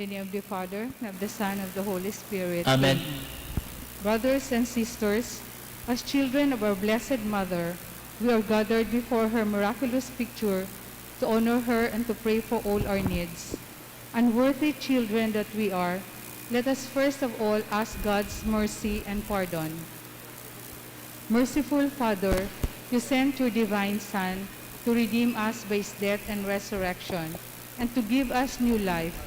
In the name of the Father, and of the Son, and of the Holy Spirit. Amen. Brothers and sisters, as children of our Blessed Mother, we are gathered before her miraculous picture to honor her and to pray for all our needs. Unworthy children that we are, let us first of all ask God's mercy and pardon. Merciful Father, you sent your divine Son to redeem us by his death and resurrection, and to give us new life.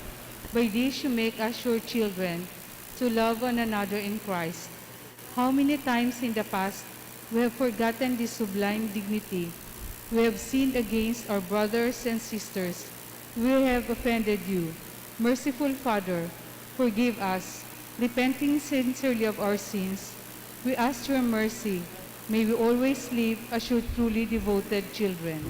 By this you make us your children, to love one another in Christ. How many times in the past we have forgotten this sublime dignity. We have sinned against our brothers and sisters. We have offended you. Merciful Father, forgive us. Repenting sincerely of our sins, we ask your mercy. May we always live as your truly devoted children.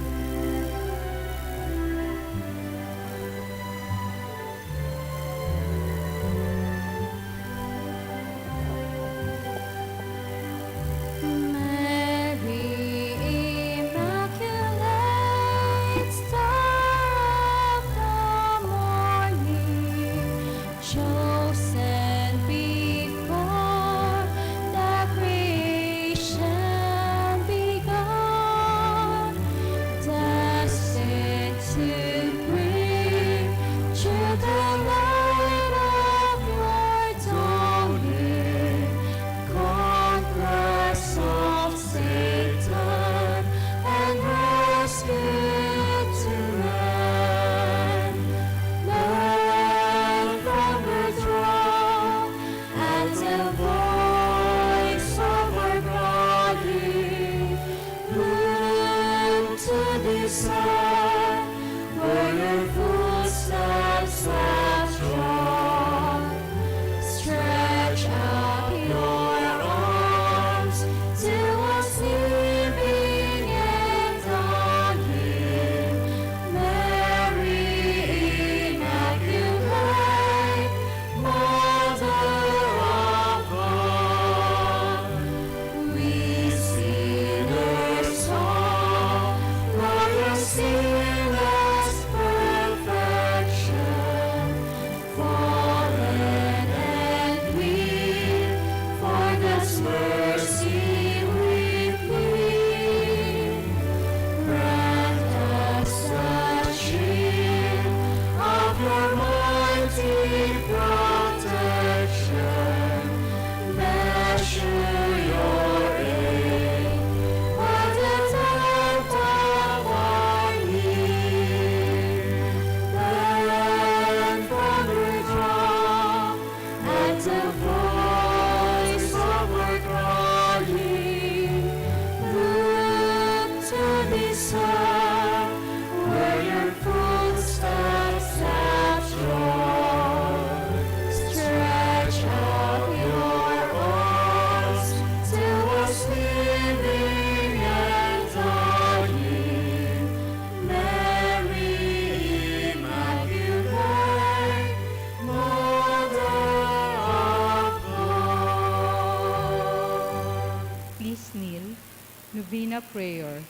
Novena Prayer.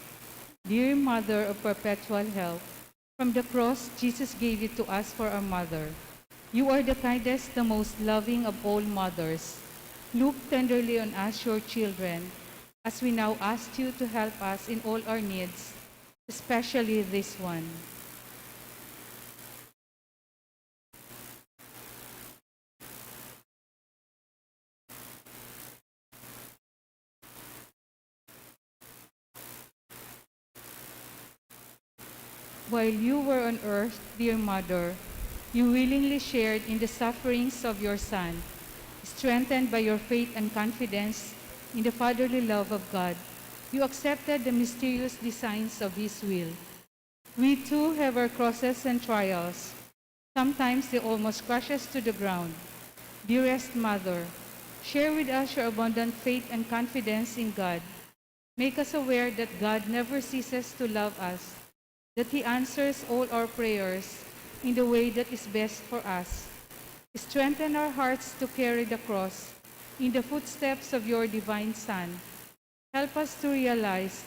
Dear Mother of Perpetual Help, from the cross, Jesus gave it to us for our mother. You are the kindest, the most loving of all mothers. Look tenderly on us, your children, as we now ask you to help us in all our needs, especially this one. While you were on earth, dear Mother, you willingly shared in the sufferings of your Son. Strengthened by your faith and confidence in the fatherly love of God, you accepted the mysterious designs of His will. We too have our crosses and trials. Sometimes they almost crush us to the ground. Dearest Mother, share with us your abundant faith and confidence in God. Make us aware that God never ceases to love us, that He answers all our prayers in the way that is best for us. Strengthen our hearts to carry the cross in the footsteps of your divine Son. Help us to realize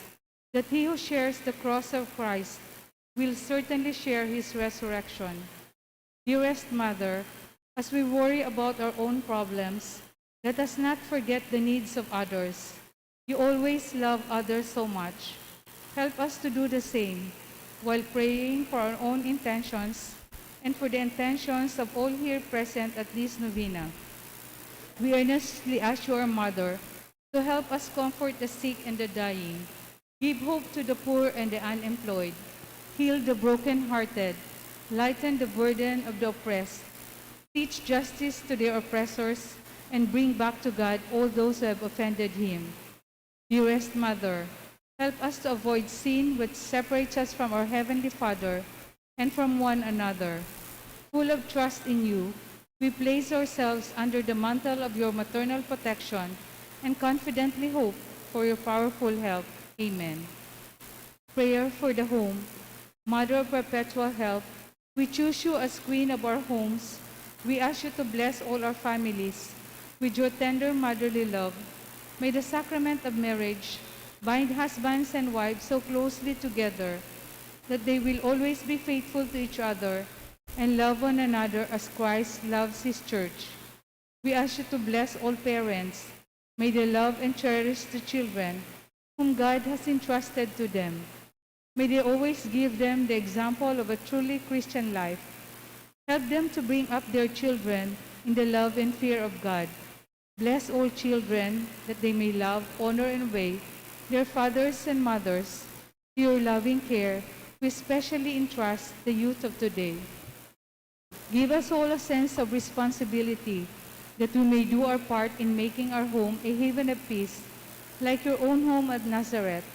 that he who shares the cross of Christ will certainly share his resurrection. Dearest Mother, as we worry about our own problems, let us not forget the needs of others. You always love others so much. Help us to do the same, while praying for our own intentions and for the intentions of all here present at this novena. We earnestly ask you, our Mother, to help us comfort the sick and the dying, give hope to the poor and the unemployed, heal the broken-hearted, lighten the burden of the oppressed, teach justice to their oppressors, and bring back to God all those who have offended him. Dearest Mother, help us to avoid sin which separates us from our Heavenly Father and from one another. Full of trust in you, we place ourselves under the mantle of your maternal protection and confidently hope for your powerful help. Amen. Prayer for the home. Mother of perpetual help, we choose you as Queen of our homes. We ask you to bless all our families with your tender motherly love. May the sacrament of marriage bind husbands and wives so closely together that they will always be faithful to each other and love one another as Christ loves his church. We ask you to bless all parents. May they love and cherish the children whom God has entrusted to them. May they always give them the example of a truly Christian life. Help them to bring up their children in the love and fear of God. Bless all children that they may love, honor, and obey their fathers and mothers. To your loving care, we especially entrust the youth of today. Give us all a sense of responsibility that we may do our part in making our home a haven of peace, like your own home at Nazareth.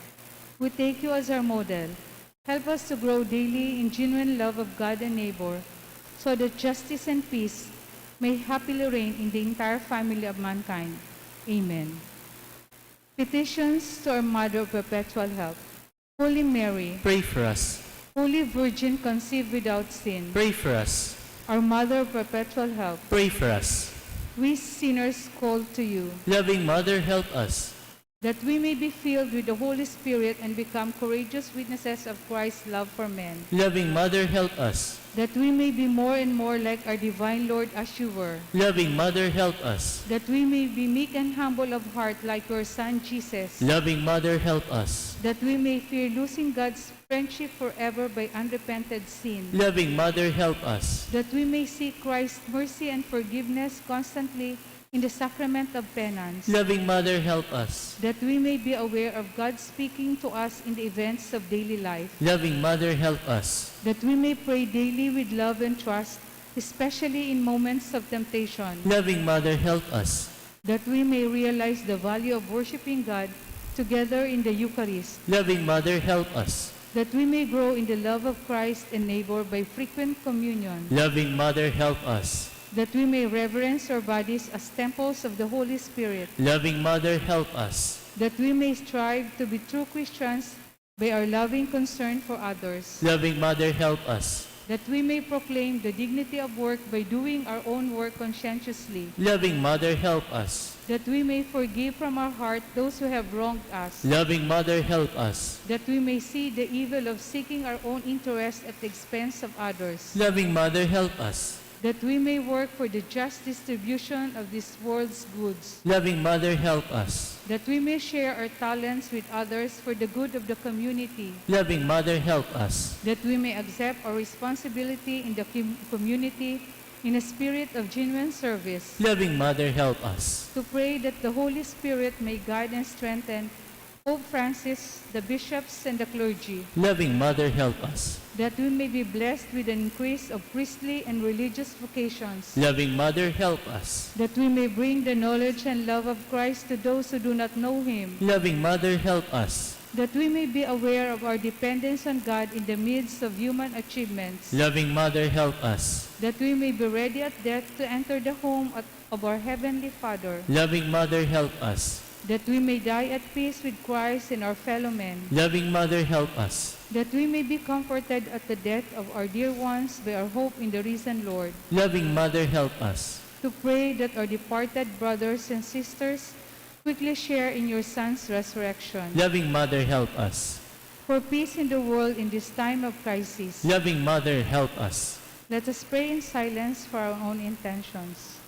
We take you as our model. Help us to grow daily in genuine love of God and neighbor, so that justice and peace may happily reign in the entire family of mankind. Amen. Petitions to our Mother of Perpetual Help. Holy Mary, pray for us. Holy Virgin conceived without sin, Pray for us. our Mother of Perpetual Help, Pray for us. we sinners call to you, Loving Mother, help us. that we may be filled with the Holy Spirit and become courageous witnesses of Christ's love for men, Loving Mother, help us. that we may be more and more like our divine Lord as you were, Loving Mother, help us. that we may be meek and humble of heart like your Son Jesus, Loving Mother, help us. that we may fear losing God's friendship forever by unrepented sin, Loving Mother, help us. that we may seek Christ's mercy and forgiveness constantly in the sacrament of penance, Loving Mother, help us. that we may be aware of God speaking to us in the events of daily life, Loving Mother, help us. that we may pray daily with love and trust, especially in moments of temptation, Loving Mother, help us. that we may realize the value of worshiping God together in the Eucharist, Loving Mother, help us. that we may grow in the love of Christ and neighbor by frequent communion, Loving Mother, help us. that we may reverence our bodies as temples of the Holy Spirit, Loving Mother, help us. that we may strive to be true Christians by our loving concern for others, Loving Mother, help us. that we may proclaim the dignity of work by doing our own work conscientiously, Loving Mother, help us. that we may forgive from our heart those who have wronged us, Loving Mother, help us. that we may see the evil of seeking our own interest at the expense of others, Loving Mother, help us. that we may work for the just distribution of this world's goods, Loving Mother, help us. that we may share our talents with others for the good of the community, Loving Mother, help us. that we may accept our responsibility in the community in a spirit of genuine service, Loving Mother, help us. to pray that the Holy Spirit may guide and strengthen Pope Francis, the bishops, and the clergy, Loving Mother, help us. that we may be blessed with an increase of priestly and religious vocations, Loving Mother, help us. that we may bring the knowledge and love of Christ to those who do not know him, Loving Mother, help us. that we may be aware of our dependence on God in the midst of human achievements, Loving Mother, help us. that we may be ready at death to enter the home of our Heavenly Father, Loving Mother, help us. that we may die at peace with Christ and our fellow men, Loving Mother, help us. that we may be comforted at the death of our dear ones by our hope in the risen Lord, Loving Mother, help us. to pray that our departed brothers and sisters quickly share in your Son's resurrection, Loving Mother, help us. for peace in the world in this time of crisis, Loving Mother, help us. Let us pray in silence for our own intentions.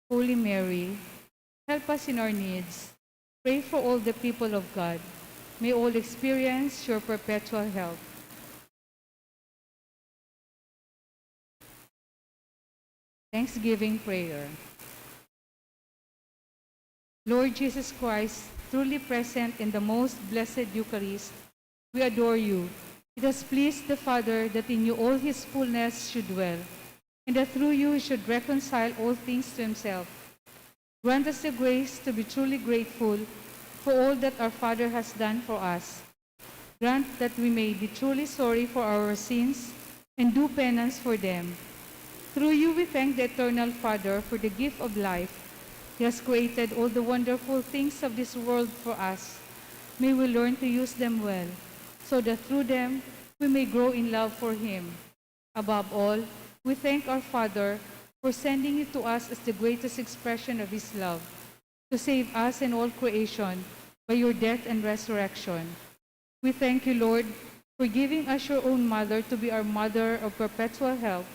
Holy Mary, help us in our needs. Pray for all the people of God. May all experience your perpetual help. Thanksgiving prayer. Lord Jesus Christ, truly present in the most blessed Eucharist, we adore you. It has pleased the Father that in you all his fullness should dwell, and that through you he should reconcile all things to himself. Grant us the grace to be truly grateful for all that our Father has done for us. Grant that we may be truly sorry for our sins and do penance for them. Through you we thank the Eternal Father for the gift of life. He has created all the wonderful things of this world for us. May we learn to use them well, so that through them we may grow in love for him. Above all, we thank our Father for sending you to us as the greatest expression of his love, to save us and all creation by your death and resurrection. We thank you, Lord, for giving us your own mother to be our mother of perpetual help.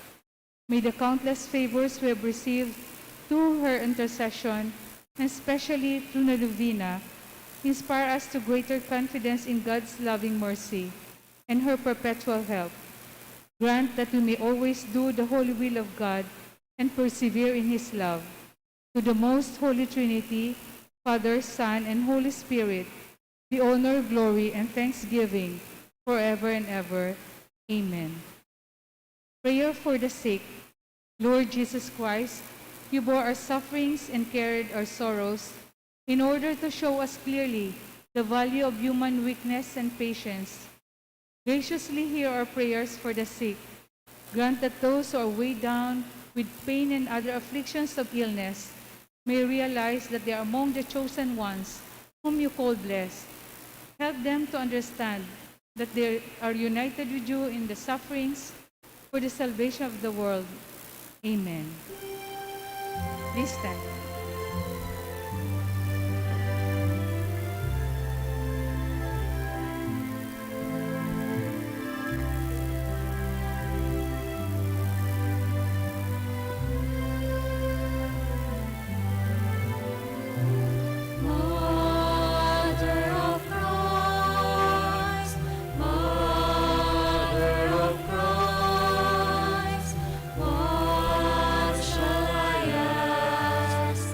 May the countless favors we have received through her intercession, and especially through the Novena, inspire us to greater confidence in God's loving mercy and her perpetual help. Grant that we may always do the holy will of God and persevere in his love. To the most holy Trinity, Father, Son, and Holy Spirit, be honor, glory, and thanksgiving forever and ever. Amen. Prayer for the sick. Lord Jesus Christ, you bore our sufferings and carried our sorrows in order to show us clearly the value of human weakness and patience. Graciously hear our prayers for the sick. Grant that those who are weighed down with pain and other afflictions of illness may realize that they are among the chosen ones whom you call blessed. Help them to understand that they are united with you in the sufferings for the salvation of the world. Amen. Please stand. What shall I ask?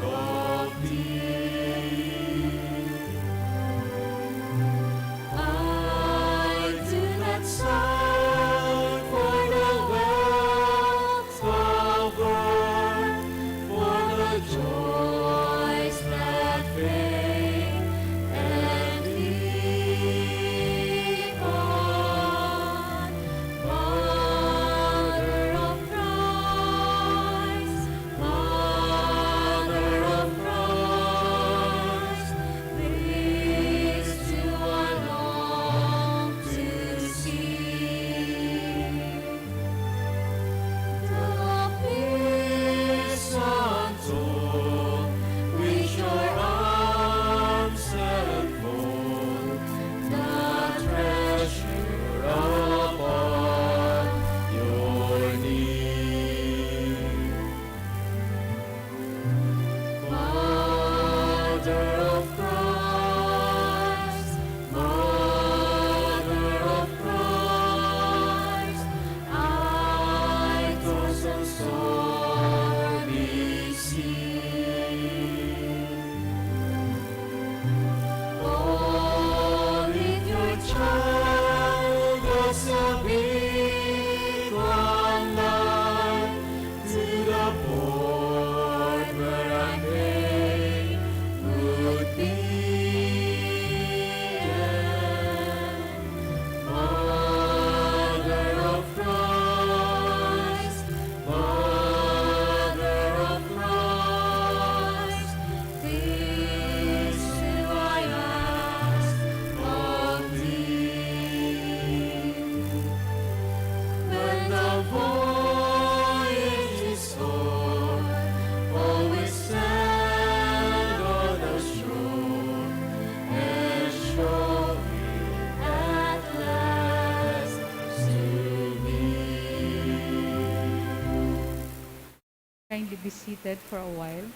kindly be seated for a while.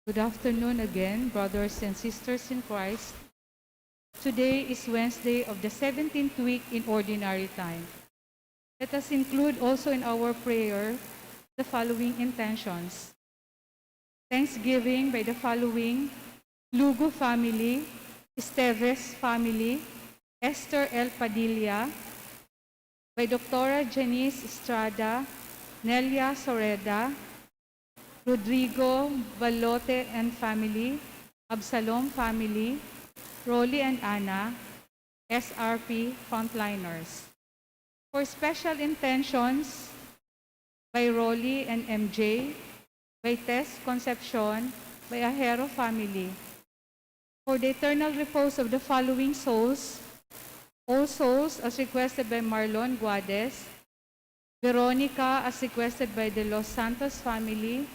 Good afternoon again, brothers and sisters in Christ. Today is Wednesday of the 17th week in Ordinary Time. Let us include also in our prayer the following intentions. Thanksgiving by the following: Lugo family, Esteves family, Esther L. Padilla, by Dr. Janice Estrada, Nelia Soreda, Rodrigo Balote and family, Absalom family, Rolly and Anna, SRP frontliners. For special intentions, by Rolly and MJ, by Tess Concepcion, by Ahero family. For the eternal repose of the following souls, all souls as requested by Marlon Guades, Veronica as requested by the Los Santos family,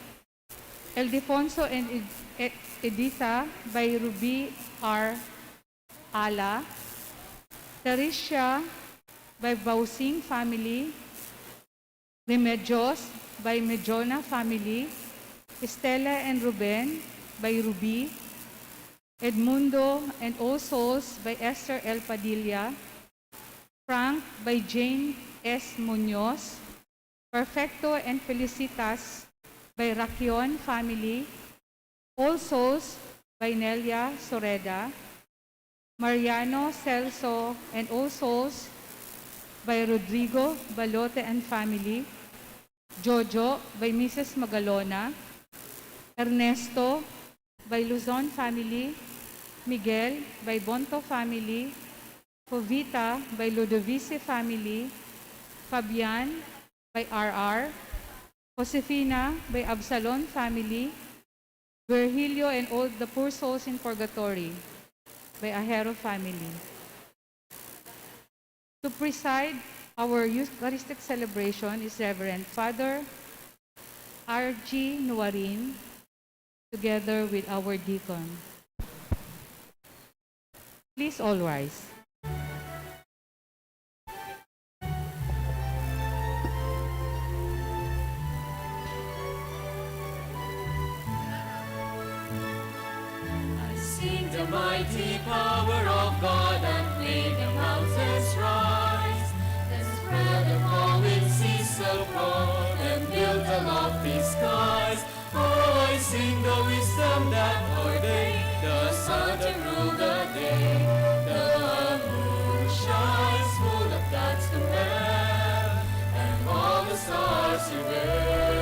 Eldefonso and Editha by Ruby R. Ala, Teresia by Bausing family, Remedios by Medjona family, Estela and Ruben by Ruby, Edmundo and All Souls by Esther L. Padilla, Frank by Jane S. Munoz, Perfecto and Felicitas by Raquion family, All Souls by Nelia Soreda, Mariano Celso and All Souls by Rodrigo Balote and family, Jojo by Mrs. Magalona, Ernesto by Luzon family, Miguel by Bonto family, Jovita by Ludovice family, Fabian by RR, Josefina by Absalon family, Virgilio and all the poor souls in purgatory by Ahero family. To preside our Eucharistic celebration is Reverend Father R.G. Nuarin, together with our deacon. Please all rise. Sing the mighty power of God and make the mountains rise. Then spread the falling seas abroad and build the lofty skies. Oh, I sing the wisdom that ordained the sun to rule the day. The moon shines full of God's command, and all the stars obey.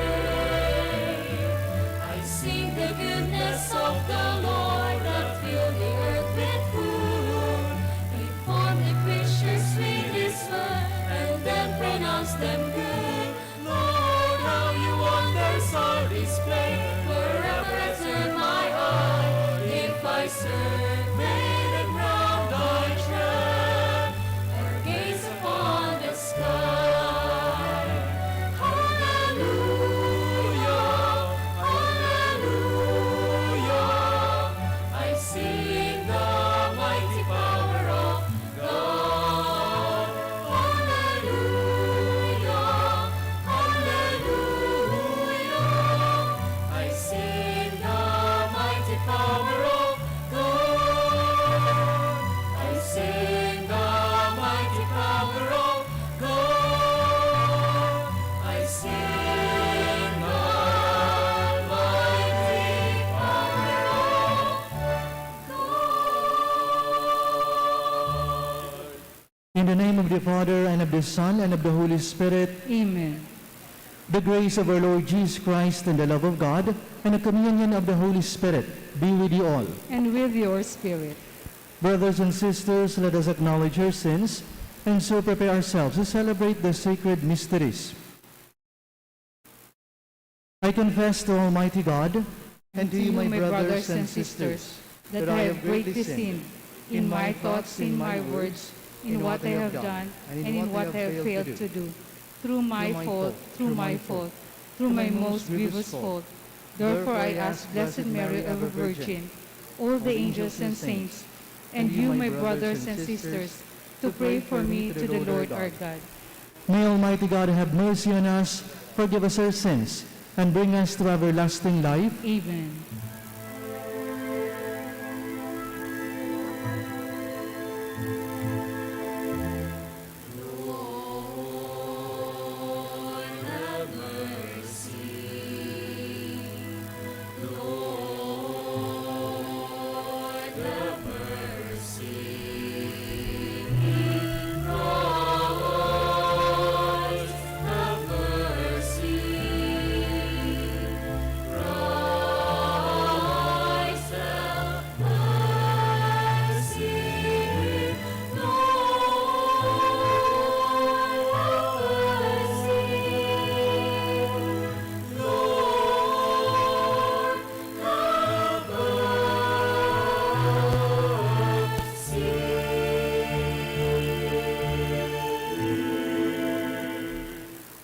I sing the goodness of the Lord that filled the earth with food. He formed the creatures with His word and then pronounced them good. Lord, how your wonders are displayed. Wherever I turn my eye, if I survey the ground I tread, or gaze upon the sky. Hallelujah, hallelujah. I sing the mighty power of God. Hallelujah, hallelujah. I sing the mighty power of God. I sing the mighty power of God. I sing the mighty power of God. In the name of the Father, and of the Son, and of the Holy Spirit, Amen. the grace of our Lord Jesus Christ, and the love of God, and the communion of the Holy Spirit be with you all. And with your spirit. Brothers and sisters, let us acknowledge our sins, and so prepare ourselves to celebrate the sacred mysteries. I confess to Almighty God, and to you, my brothers and sisters, that I have greatly sinned in my thoughts, in my words, in what I have done, and in what I have failed to do. Through my fault, through my most grievous fault. Therefore I ask Blessed Mary, ever Virgin, all the angels and saints, and you, my brothers and sisters, to pray for me to the Lord our God. May Almighty God have mercy on us, forgive us our sins, and bring us to everlasting life. Amen.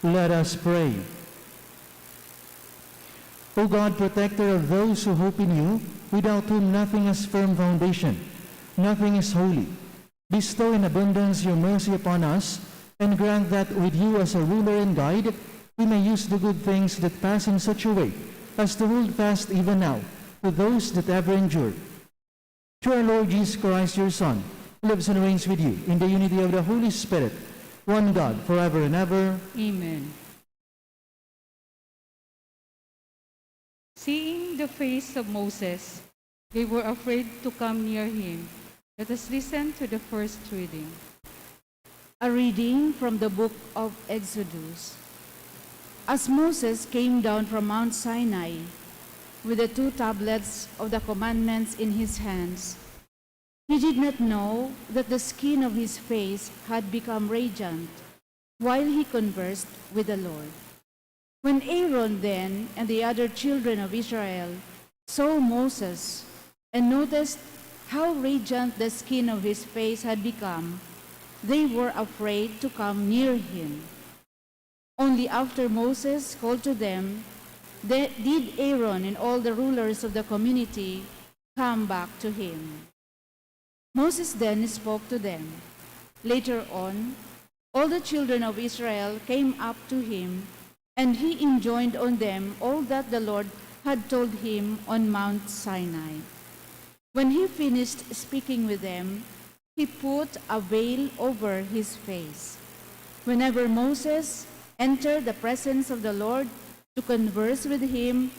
Let us pray. O God, protector of those who hope in you, without whom nothing has firm foundation, nothing is holy, bestow in abundance your mercy upon us, and grant that with you as a ruler and guide, we may use the good things that pass in such a way as to hold fast even now to those that ever endure. Through our Lord Jesus Christ, your Son, who lives and reigns with you in the unity of the Holy Spirit, one God, forever and ever. Amen. Seeing the face of Moses, they were afraid to come near him. Let us listen to the first reading. A reading from the book of Exodus. As Moses came down from Mount Sinai with the 2 tablets of the commandments in his hands, he did not know that the skin of his face had become radiant while he conversed with the Lord. When Aaron then and the other children of Israel saw Moses and noticed how radiant the skin of his face had become, they were afraid to come near him. Only after Moses called to them did Aaron and all the rulers of the community come back to him. Moses then spoke to them. Later on, all the children of Israel came up to him, and he enjoined on them all that the Lord had told him on Mount Sinai. When he finished speaking with them, he put a veil over his face. Whenever Moses entered the presence of the Lord to converse with him,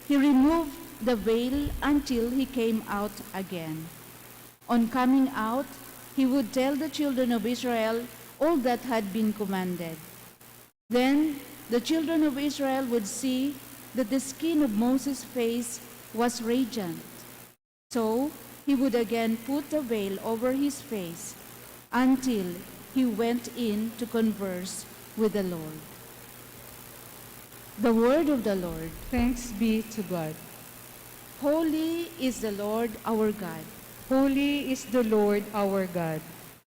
he removed the veil until he came out again. On coming out, he would tell the children of Israel all that had been commanded. Then the children of Israel would see that the skin of Moses' face was radiant. So he would again put the veil over his face until he went in to converse with the Lord. The word of the Lord. Thanks be to God. Holy is the Lord our God. Holy is the Lord our God.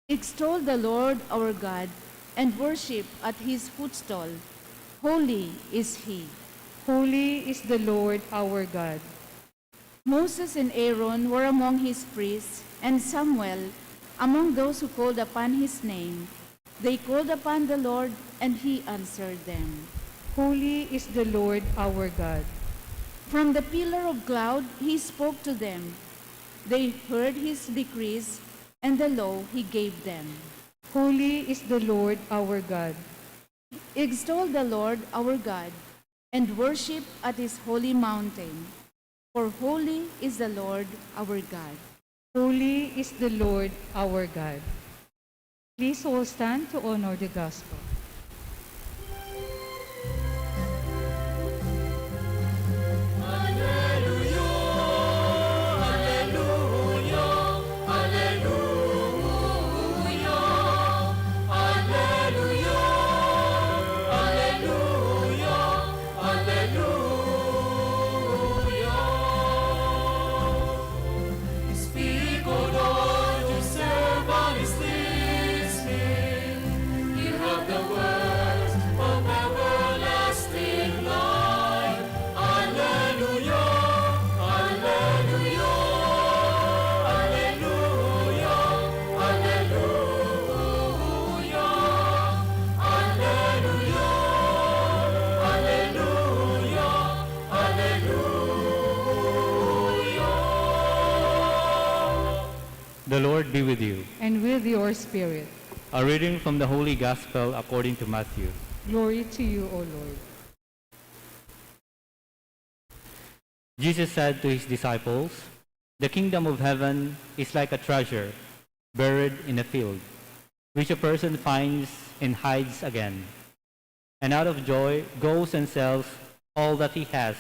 Extol the Lord our God and worship at his footstool. Holy is he. Holy is the Lord our God. Moses and Aaron were among his priests, and Samuel among those who called upon his name. They called upon the Lord, and he answered them. Holy is the Lord our God. From the pillar of cloud he spoke to them. They heard his decrees and the law he gave them. Holy is the Lord our God. Extol the Lord our God and worship at his holy mountain. For holy is the Lord our God. Holy is the Lord our God. Please all stand to honor the gospel. The The Lord be with you. and with your spirit. A reading from the Holy Gospel according to Matthew. Glory to you, O Lord. Jesus said to his disciples, "The kingdom of heaven is like a treasure buried in a field, which a person finds and hides again, and out of joy goes and sells all that he has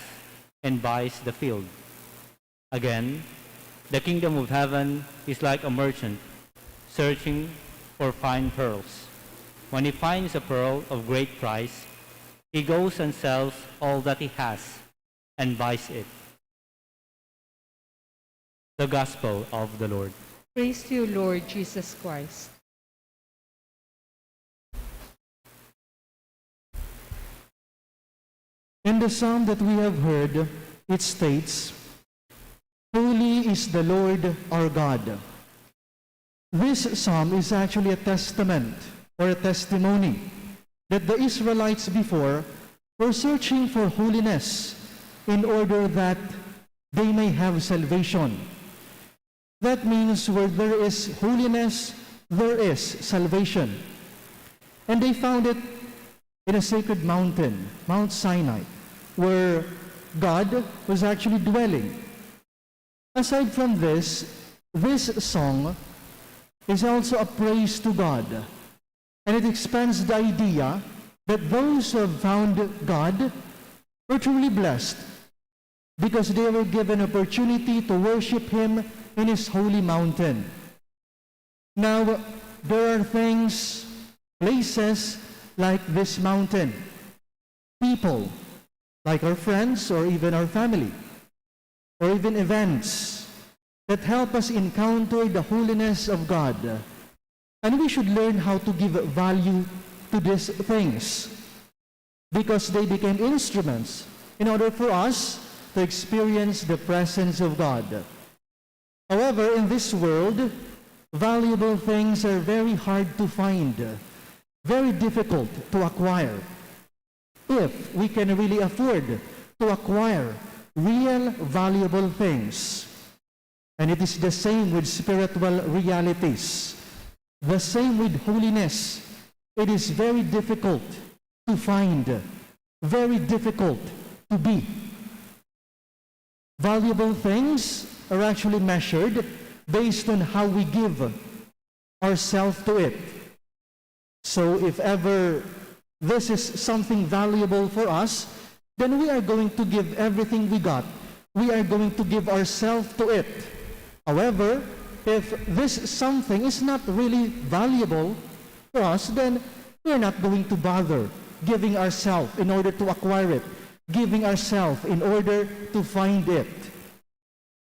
and buys the field. Again, the kingdom of heaven is like a merchant searching for fine pearls. When he finds a pearl of great price, he goes and sells all that he has and buys it." The Gospel of the Lord. Praise to you, Lord Jesus Christ. In the psalm that we have heard, it states, "Holy is the Lord our God." This psalm is actually a testament or a testimony that the Israelites before were searching for holiness in order that they may have salvation. That means where there is holiness, there is salvation. And they found it in a sacred mountain, Mount Sinai, where God was actually dwelling. Aside from this song is also a praise to God. And it expands the idea that those who have found God were truly blessed because they were given opportunity to worship Him in His holy mountain. Now, there are things, places like this mountain, people, like our friends or even our family, or even events that help us encounter the holiness of God. And we should learn how to give value to these things because they became instruments in order for us to experience the presence of God. However, in this world, valuable things are very hard to find, very difficult to acquire. If we can really afford to acquire real valuable things. And it is the same with spiritual realities. The same with holiness. It is very difficult to find, very difficult to be. Valuable things are actually measured based on how we give ourselves to it. So if ever this is something valuable for us, then we are going to give everything we got. We are going to give ourselves to it. However, if this something is not really valuable for us, then we are not going to bother giving ourselves in order to acquire it, giving ourselves in order to find it.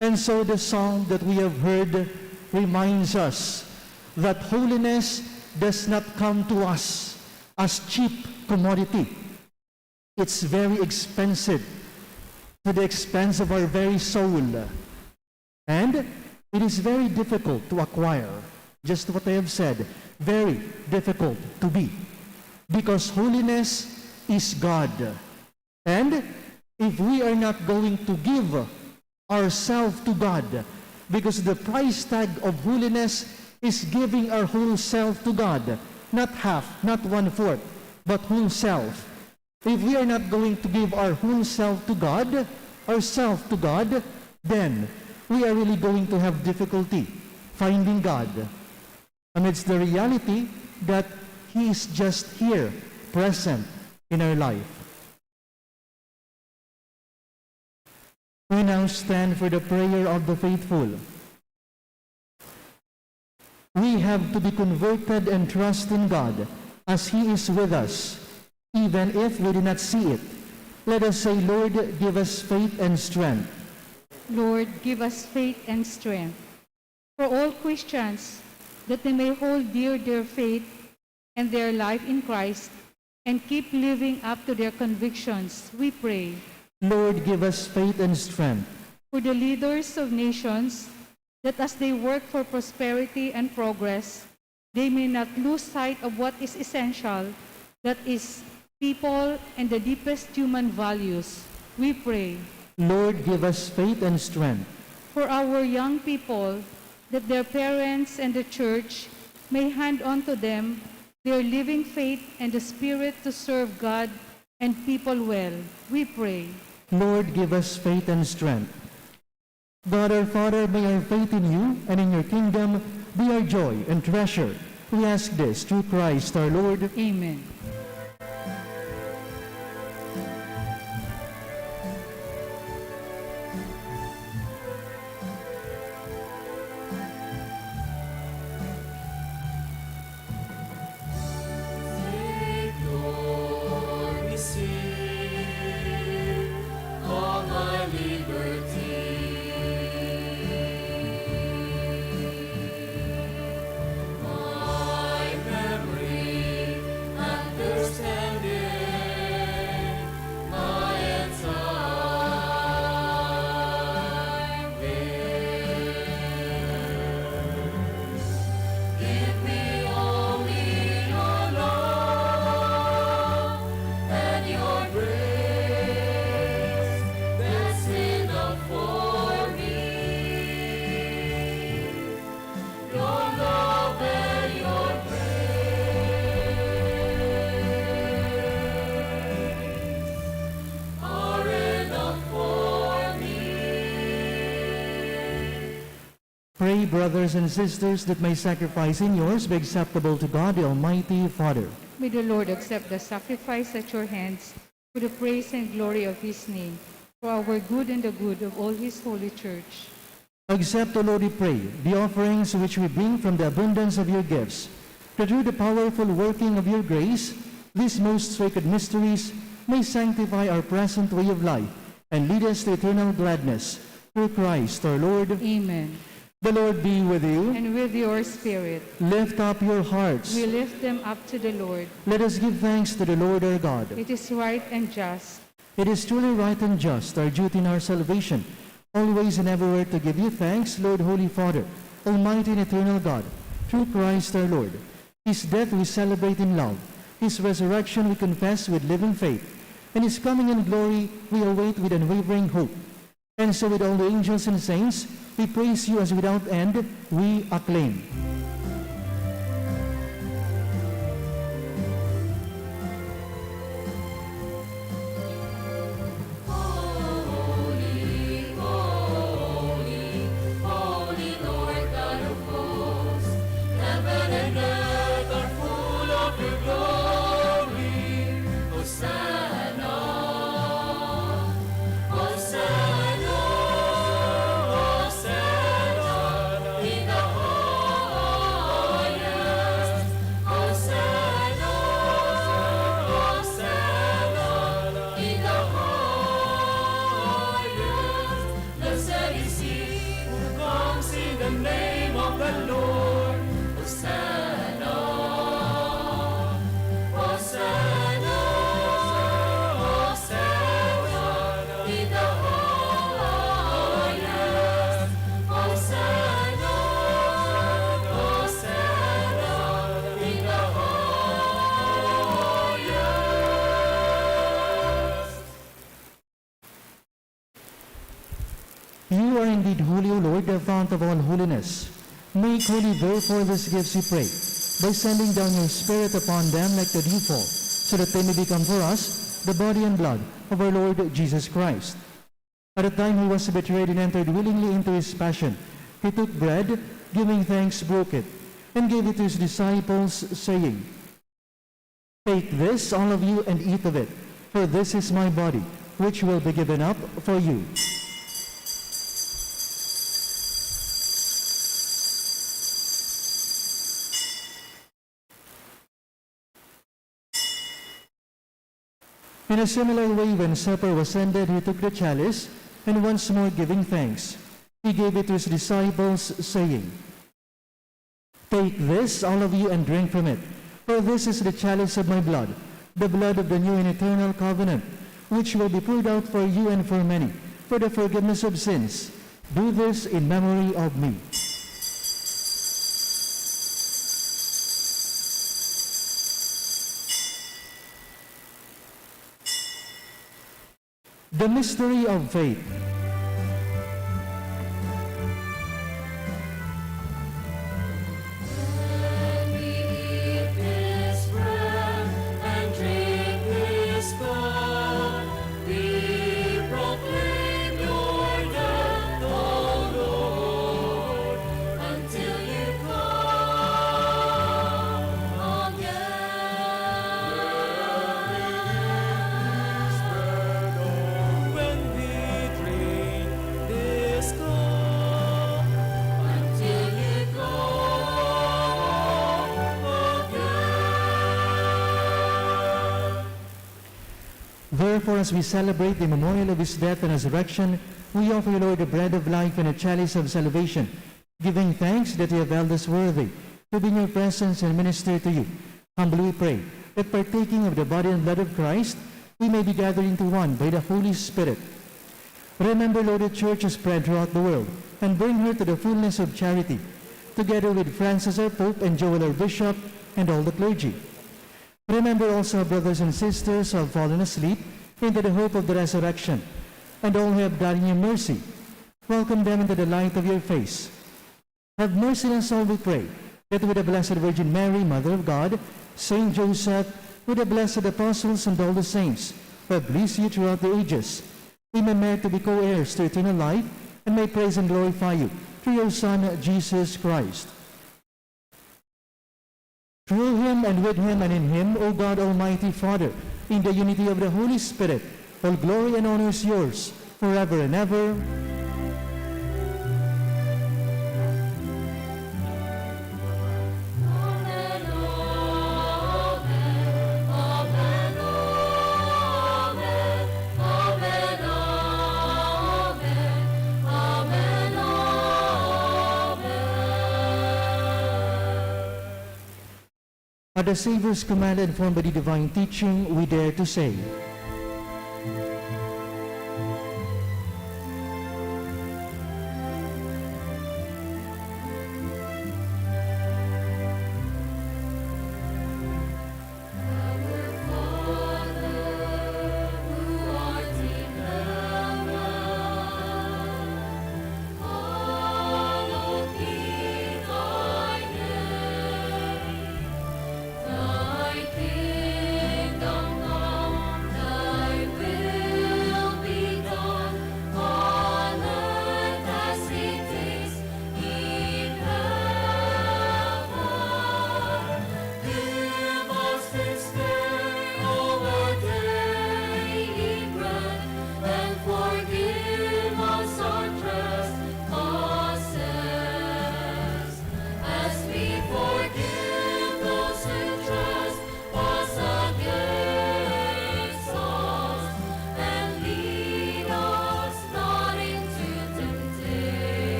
And so the song that we have heard reminds us that holiness does not come to us as cheap commodity. It's very expensive, to the expense of our very soul. And it is very difficult to acquire. Just what I have said, very difficult to be. Because holiness is God. And if we are not going to give ourselves to God, because the price tag of holiness is giving our whole self to God, not half, not 1/4, but whole self. If we are not going to give our whole self to God, ourself to God, then we are really going to have difficulty finding God amidst the reality that He is just here, present in our life. We now stand for the prayer of the faithful. We have to be converted and trust in God as He is with us, even if we do not see it. Let us say, Lord, give us faith and strength. Lord, give us faith and strength. For all Christians, that they may hold dear their faith and their life in Christ and keep living up to their convictions, we pray. Lord, give us faith and strength. For the leaders of nations, that as they work for prosperity and progress, they may not lose sight of what is essential, that is, people and the deepest human values, we pray. Lord, give us faith and strength. For our young people, that their parents and the church may hand on to them their living faith and the spirit to serve God and people well, we pray. Lord, give us faith and strength. God our Father, may our faith in you and in your kingdom be our joy and treasure. We ask this through Christ our Lord. Amen. Pray, brothers and sisters, that my sacrifice and yours be acceptable to God, the Almighty Father. May the Lord accept the sacrifice at your hands for the praise and glory of his name, for our good and the good of all his holy church. Accept, O Lord, we pray, the offerings which we bring from the abundance of your gifts, that through the powerful working of your grace, these most sacred mysteries may sanctify our present way of life and lead us to eternal gladness. Through Christ our Lord. Amen. The Lord be with you. And with your spirit, Lift up your hearts. we lift them up to the Lord. Let us give thanks to the Lord our God. It is right and just. It is truly right and just, our duty in our salvation, always and everywhere to give you thanks, Lord, Holy Father, Almighty and eternal God, through Christ our Lord. His death we celebrate in love. His resurrection we confess with living faith. And his coming in glory we await with unwavering hope. And so with all the angels and saints, we praise you as without end we acclaim. Holy, holy, holy Lord God of hosts, heaven and earth are full of your glory. Hosanna, Hosanna, Hosanna in the highest. Hosanna, Hosanna in the highest. Blessed is he who comes in the name of the Lord. Hosanna, Hosanna, Hosanna in the highest. Hosanna, Hosanna in the highest. You are indeed holy, O Lord, the fount of all holiness. Make holy therefore these gifts, we pray, by sending down your Spirit upon them like the dewfall, so that they may become for us the body and blood of our Lord Jesus Christ. At the time he was betrayed and entered willingly into his passion, he took bread, giving thanks, broke it, and gave it to his disciples, saying, Take this, all of you, and eat of it, for this is my body, which will be given up for you. In a similar way, when supper was ended, he took the chalice, and once more giving thanks, he gave it to his disciples, saying, Take this, all of you, and drink from it, for this is the chalice of my blood, the blood of the new and eternal covenant, which will be poured out for you and for many, for the forgiveness of sins. Do this in memory of me. The mystery of faith. Therefore, as we celebrate the memorial of his death and resurrection, we offer you, Lord, the bread of life and a chalice of salvation, giving thanks that you have held us worthy to be in your presence and minister to you. Humbly we pray that partaking of the body and blood of Christ, we may be gathered into one by the Holy Spirit. Remember, Lord, the church is spread throughout the world, and bring her to the fullness of charity, together with Francis our Pope and Joel our Bishop, and all the clergy. Remember also our brothers and sisters who have fallen asleep into the hope of the resurrection, and all who have died in your mercy. Welcome them into the light of your face. Have mercy on us all, we pray, that with the Blessed Virgin Mary, Mother of God, Saint Joseph, with the blessed apostles and all the saints who have blessed you throughout the ages, we may merit to be co-heirs to eternal life, and may praise and glorify you through your Son, Jesus Christ. Through him, and with him, and in him, O God, Almighty Father, in the unity of the Holy Spirit, all glory and honor is yours, forever and ever. At the Savior's command, informed by the divine teaching, we dare to say,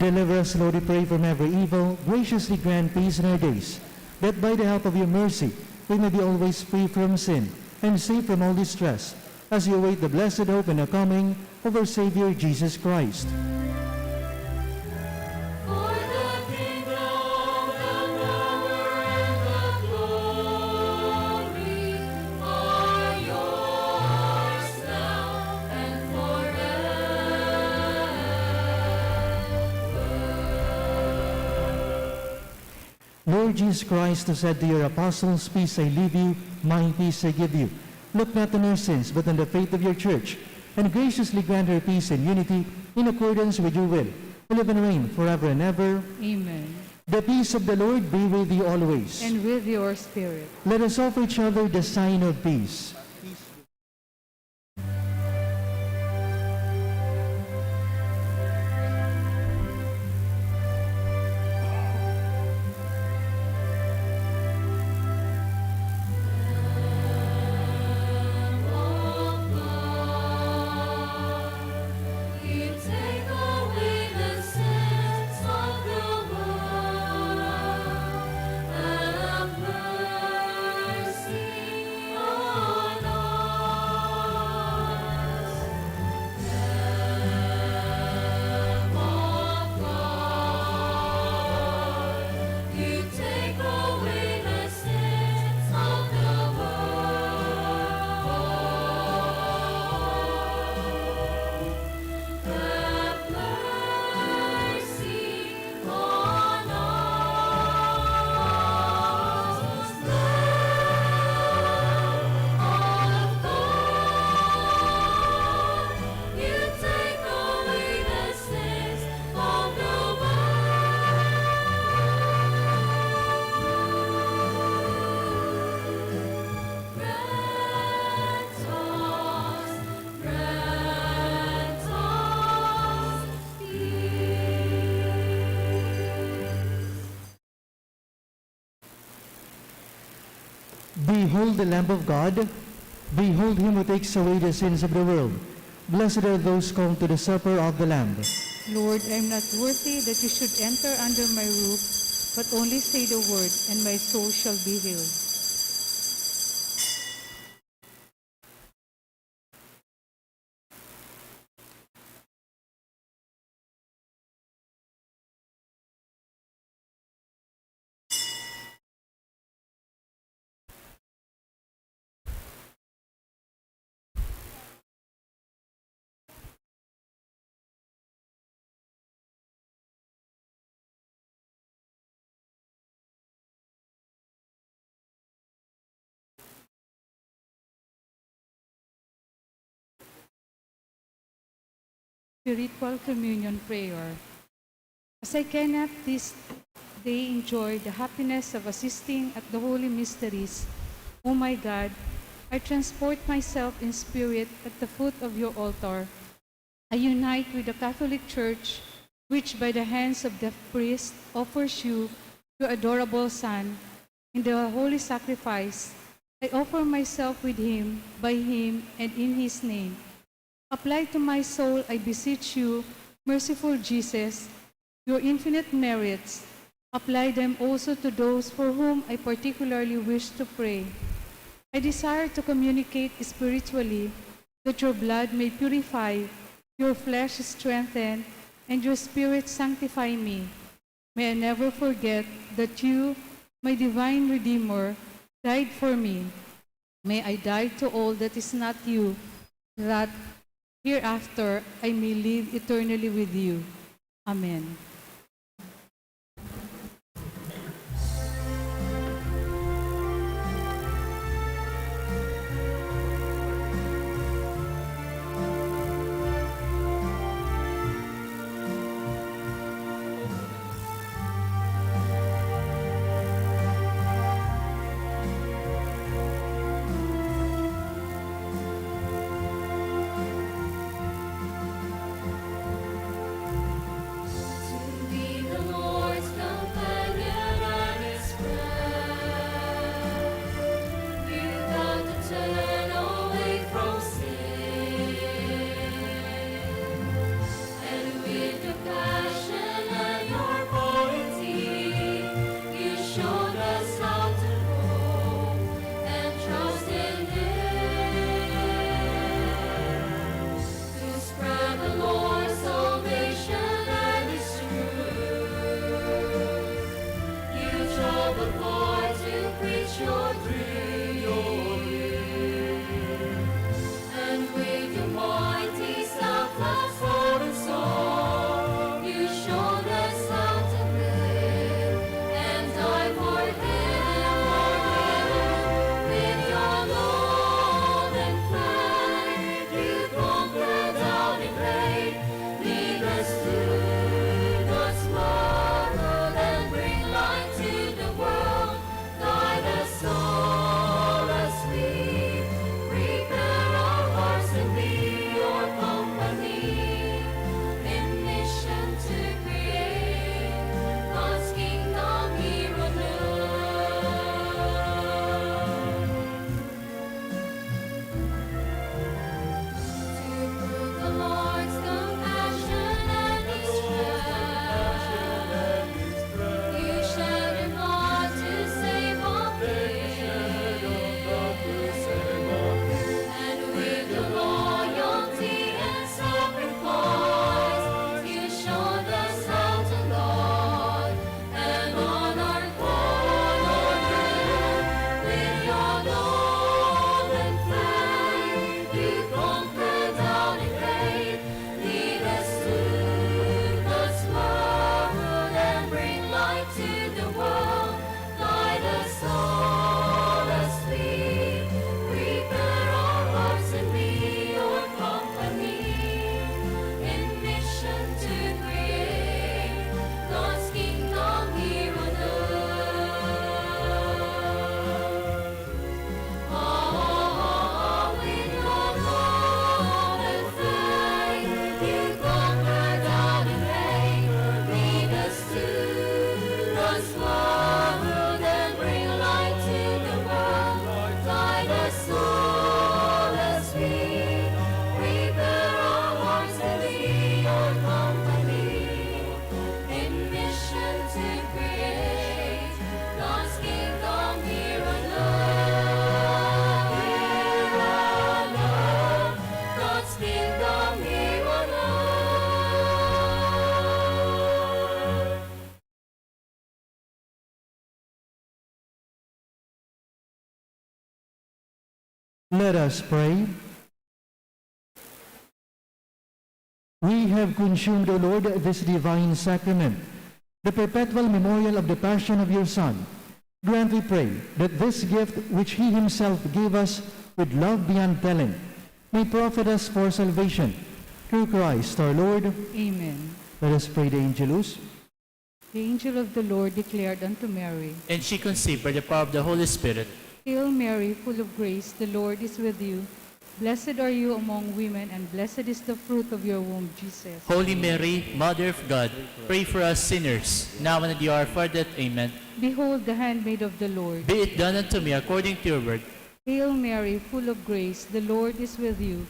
Deliver us, Lord, we pray, from every evil. Graciously grant peace in our days, that by the help of your mercy we may be always free from sin and safe from all distress, as we await the blessed hope and the coming of our Savior Jesus Christ. For the kingdom, the power, and the glory are yours now and forever. Lord Jesus Christ, who said to your apostles, "Peace I leave you, my peace I give you," look not on our sins, but on the faith of your church, and graciously grant her peace and unity in accordance with your will, who live and reign forever and ever. Amen. The peace of the Lord be with you always. And with your spirit. Let us offer each other the sign of peace. You take away the sins of the world. Have mercy on Behold the Lamb of God. Behold him who takes away the sins of the world. Blessed are those called to the supper of the Lamb. Lord, I am not worthy that you should enter under my roof, but only say the word, and my soul shall be healed. Spiritual Communion Prayer. As I cannot this day enjoy the happiness of assisting at the holy mysteries, O my God, I transport myself in spirit at the foot of your altar. I unite with the Catholic Church, which by the hands of the priest offers you your adorable Son. In the holy sacrifice, I offer myself with him, by him, and in his name. Apply to my soul, I beseech you, merciful Jesus, your infinite merits. Apply them also to those for whom I particularly wish to pray. I desire to communicate spiritually, that your blood may purify, your flesh strengthen, and your spirit sanctify me. May I never forget that you, my divine Redeemer, died for me. May I die to all that is not you, that hereafter I may live eternally with you. Amen. To Let us pray. We have consumed, O Lord, this divine sacrament, the perpetual memorial of the passion of your Son. Grant, we pray, that this gift which he himself gave us with love beyond telling may profit us for salvation. Through Christ our Lord. Amen. Let us pray the Angelus. The angel of the Lord declared unto Mary, And she conceived by the power of the Holy Spirit. Hail Mary, full of grace, the Lord is with you. Blessed are you among women, and blessed is the fruit of your womb, Jesus. Holy Mary, Mother of God, pray for us sinners, now and at the hour of our death. Amen. Behold the handmaid of the Lord. Be it done unto me according to your word. Hail Mary, full of grace, the Lord is with you.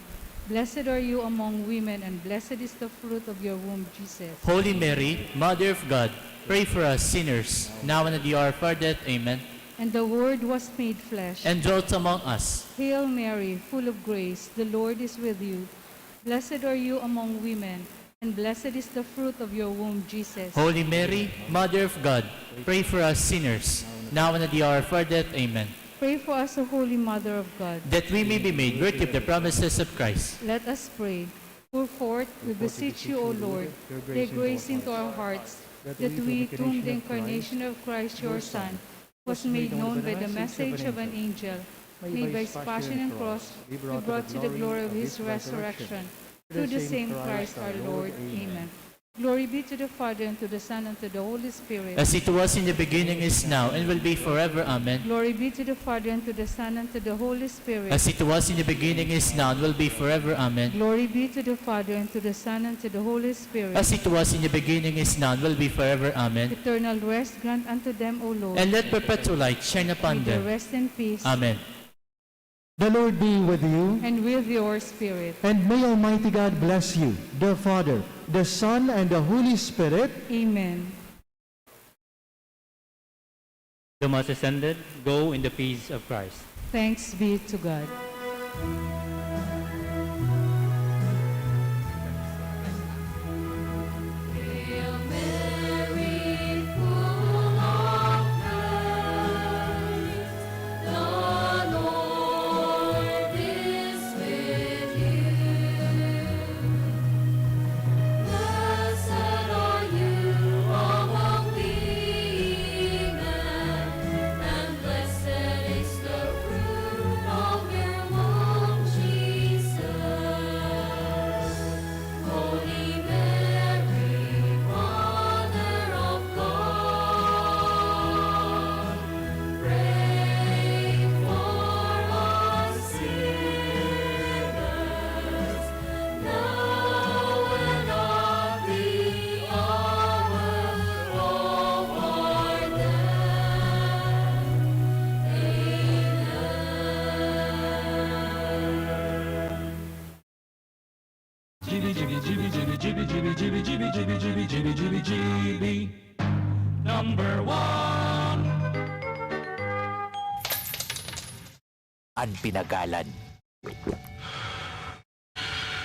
Blessed are you among women, and blessed is the fruit of your womb, Jesus. Holy Mary, Mother of God, pray for us sinners, now and at the hour of our death. Amen. And the Word was made flesh. And dwelt among us. Hail Mary, full of grace, the Lord is with you. Blessed are you among women, and blessed is the fruit of your womb, Jesus. Holy Mary, Mother of God, pray for us sinners, now and at the hour of our death. Amen. Pray for us, O Holy Mother of God. That we may be made worthy of the promises of Christ. Let us pray. Pour forth, we beseech you, O Lord, your grace into our hearts, that we, through the incarnation of Christ, your Son, was made known by the message of an angel, may by his passion and cross be brought to the glory of his resurrection. Through the same Christ our Lord. Amen. Glory be to the Father, and to the Son, and to the Holy Spirit. As it was in the beginning, is now, and will be forever. Amen. Glory be to the Father, and to the Son, and to the Holy Spirit. As it was in the beginning, is now, and will be forever. Amen. Glory be to the Father, and to the Son, and to the Holy Spirit. As it was in the beginning, is now, and will be forever. Amen. Eternal rest grant unto them, O Lord. And let perpetual light shine May upon they them. rest in peace. Amen. The Lord be with you, And with your spirit. and may Almighty God bless you, the Father, the Son, and the Holy Spirit. Amen. The Mass is ended. Go in the peace of Christ. Thanks be to God. Hail Mary, full of grace, the Lord is with you. Blessed are you among women, and blessed is the fruit of your womb, Jesus. Holy Mary, Mother of God, pray for us sinners, now and at the hour of our death. Ang pinagalan.